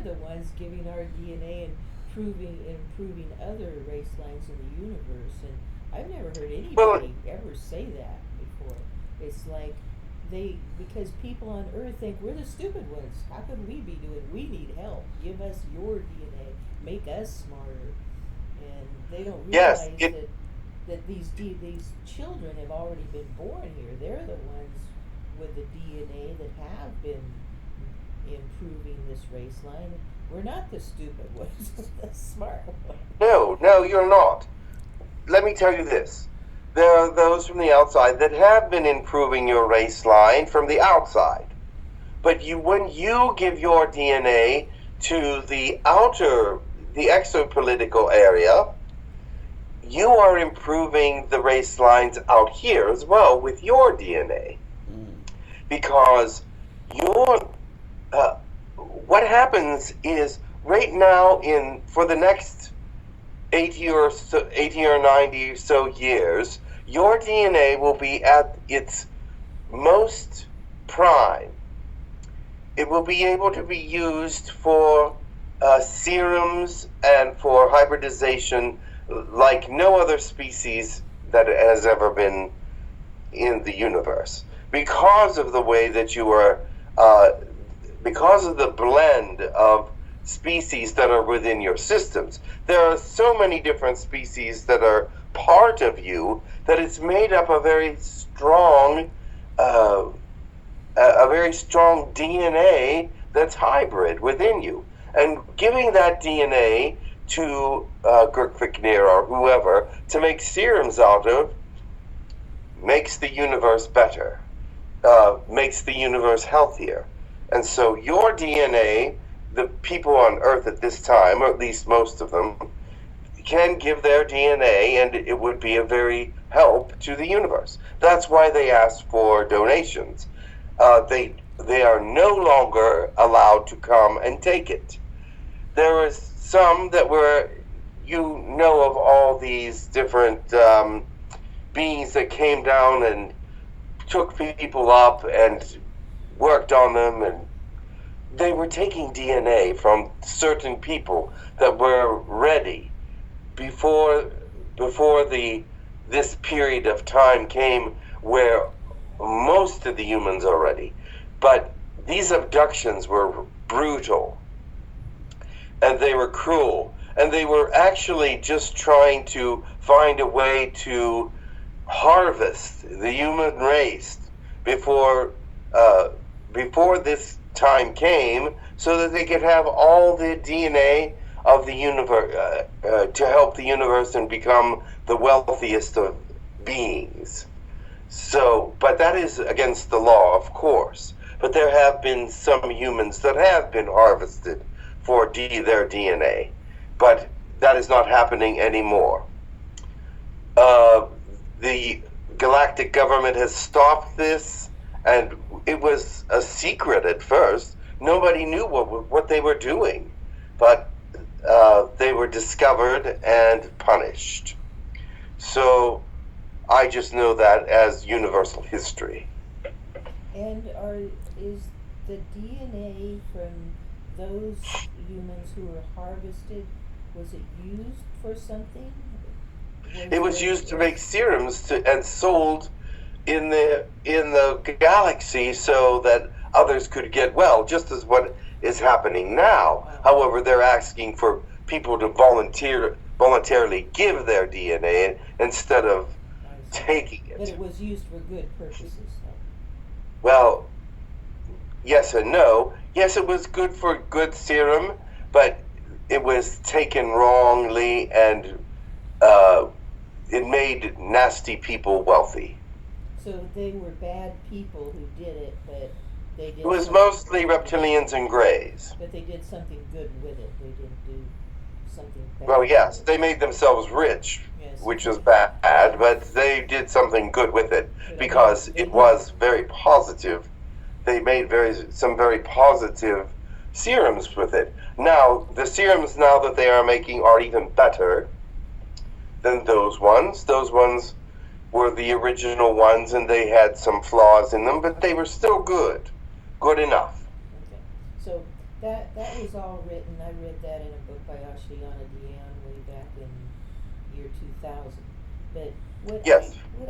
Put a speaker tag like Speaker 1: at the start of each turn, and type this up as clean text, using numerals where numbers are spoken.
Speaker 1: the ones giving our DNA and improving other race lines in the universe. And I've never heard
Speaker 2: Well,
Speaker 1: anybody ever say that before. It's like because people on Earth think we're the stupid ones. How could we be doing? We need help. Give us your DNA. Make us smarter. And they don't
Speaker 2: yes,
Speaker 1: realize
Speaker 2: it
Speaker 1: that these children have already been born here. They're the ones with the DNA that have been improving this race line. We're not the stupid ones, we're the smart ones.
Speaker 2: no, no, you're not. Let me tell you this. There are those from the outside that have been improving your race line from the outside. But when you give your DNA to the exopolitical area, you are improving the race lines out here as well with your DNA. Because your what happens is right now for the next 80 or 90 or so years, your DNA will be at its most prime. It will be able to be used for serums and for hybridization like no other species that has ever been in the universe. Because of the way that you are, because of the blend of species that are within your systems, there are so many different species that are part of you that it's made up a very strong DNA that's hybrid within you. And giving that DNA to Gurkviknir or whoever to make serums out of makes the universe better, makes the universe healthier. And so your DNA, the people on Earth at this time, or at least most of them, can give their DNA, and it would be a very help to the universe. That's why they ask for donations. They are no longer allowed to come and take it. There was some that were, of all these different beings that came down and took people up and worked on them, and they were taking DNA from certain people that were ready before this period of time came where most of the humans are ready. But these abductions were brutal, and they were cruel, and they were actually just trying to find a way to harvest the human race before this time came, so that they could have all the DNA of the universe to help the universe and become the wealthiest of beings. So, but that is against the law, of course. But there have been some humans that have been harvested for their DNA, but that is not happening anymore. The galactic government has stopped this, and it was a secret at first. Nobody knew what they were doing, but they were discovered and punished. So I just know that as universal history.
Speaker 1: And is the DNA from those humans who were harvested, was it used for something?
Speaker 2: It was used to make serums and sold in the galaxy so that others could get well, just as what is happening now.
Speaker 1: Wow.
Speaker 2: However, they're asking for people to voluntarily give their DNA instead of taking it.
Speaker 1: But it was used for good purposes, though.
Speaker 2: Well, yes and no. Yes, it was good for good serum, but it was taken wrongly, and it made nasty people wealthy.
Speaker 1: So they were bad people who did it, but they did.
Speaker 2: It was mostly reptilians and greys.
Speaker 1: But they did something good with it. They didn't do something bad.
Speaker 2: Well, yes, they made themselves rich,
Speaker 1: Yes.
Speaker 2: which was bad, but they did something good with it because it was very positive. They made some very positive serums with it. Now, the serums now that they are making are even better than those ones. Those ones were the original ones, and they had some flaws in them, but they were still good enough.
Speaker 1: Okay. So That was all written. I read that in a book by Ashiana Diane way back in year 2000. But what
Speaker 2: Yes.
Speaker 1: I